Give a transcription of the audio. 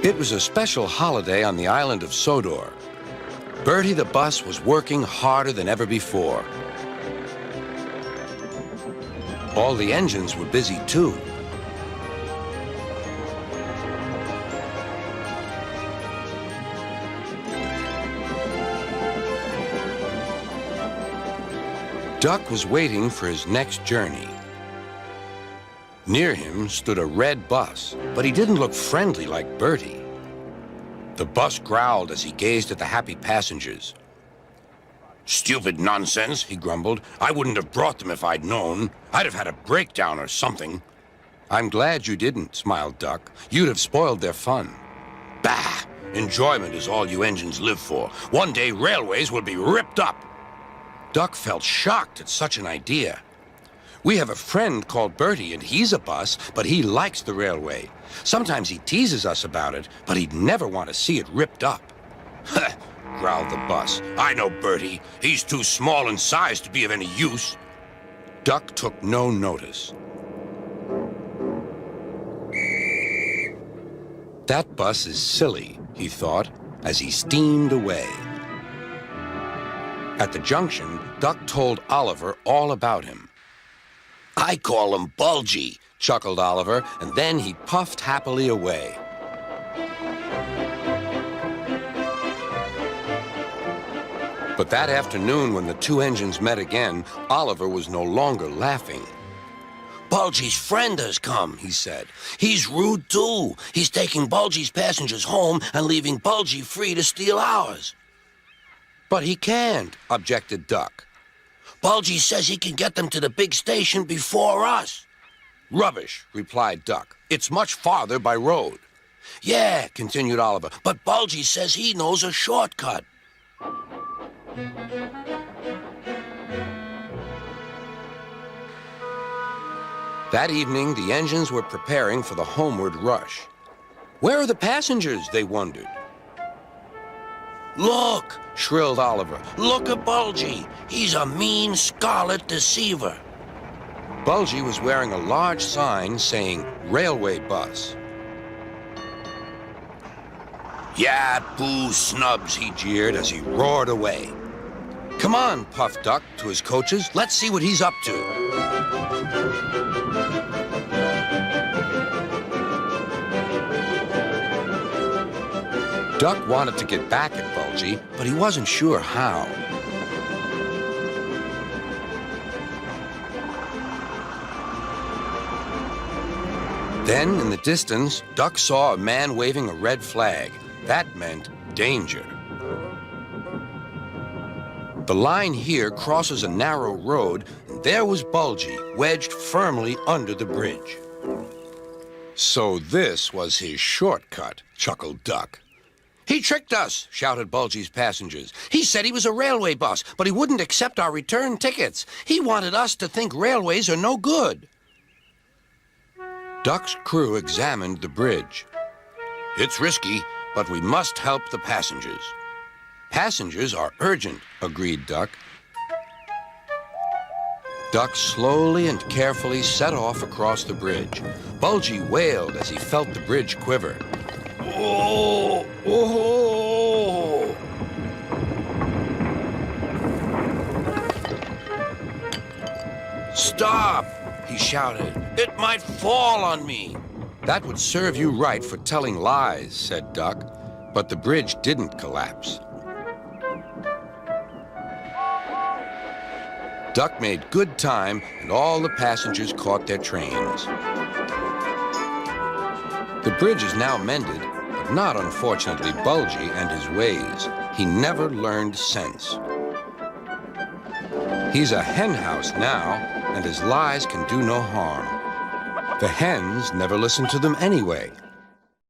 It was a special holiday on the island of Sodor. Bertie the bus was working harder than ever before. All the engines were busy too. Duck was waiting for his next journey. Near him stood a red bus, but he didn't look friendly like Bertie. The bus growled as he gazed at the happy passengers. "Stupid nonsense," he grumbled. "I wouldn't have brought them if I'd known. I'd have had a breakdown or something." "I'm glad you didn't," smiled Duck. "You'd have spoiled their fun." "Bah! Enjoyment is all you engines live for. One day railways will be ripped up." Duck felt shocked at such an idea. "We have a friend called Bertie, and he's a bus, but he likes the railway. Sometimes he teases us about it, but he'd never want to see it ripped up." "Huh," growled the bus. "I know Bertie. He's too small in size to be of any use." Duck took no notice. "That bus is silly," he thought, as he steamed away. At the junction, Duck told Oliver all about him. "I call him Bulgy," chuckled Oliver, and then he puffed happily away. But that afternoon, when the two engines met again, Oliver was no longer laughing. "Bulgy's friend has come," he said. "He's rude, too. He's taking Bulgy's passengers home and leaving Bulgy free to steal ours." "But he can't," objected Duck. "Bulgy says he can get them to the big station before us." "Rubbish," replied Duck. "It's much farther by road." "Yeah," continued Oliver, "but Bulgy says he knows a shortcut." That evening, the engines were preparing for the homeward rush. "Where are the passengers?" they wondered. "Look!" shrilled Oliver. "Look at Bulgy. He's a mean scarlet deceiver." Bulgy was wearing a large sign saying railway bus. "Yeah, boo snubs," he jeered as he roared away. "Come on," puffed Duck to his coaches. "Let's see what he's up to." Duck wanted to get back at Bulgy, but he wasn't sure how. Then, in the distance, Duck saw a man waving a red flag. That meant danger. The line here crosses a narrow road, and there was Bulgy, wedged firmly under the bridge. "So this was his shortcut," chuckled Duck. "He tricked us," shouted Bulgy's passengers. "He said he was a railway bus, but he wouldn't accept our return tickets. He wanted us to think railways are no good." Duck's crew examined the bridge. "It's risky, but we must help the passengers." "Passengers are urgent," agreed Duck. Duck slowly and carefully set off across the bridge. Bulgy wailed as he felt the bridge quiver. "Oh! Oh!" "Stop!" he shouted. "It might fall on me." "That would serve you right for telling lies," said Duck, but the bridge didn't collapse. Duck made good time, and all the passengers caught their trains. The bridge is now mended, but not, unfortunately, Bulgy and his ways. He never learned sense. He's a hen house now, and his lies can do no harm. The hens never listen to them anyway.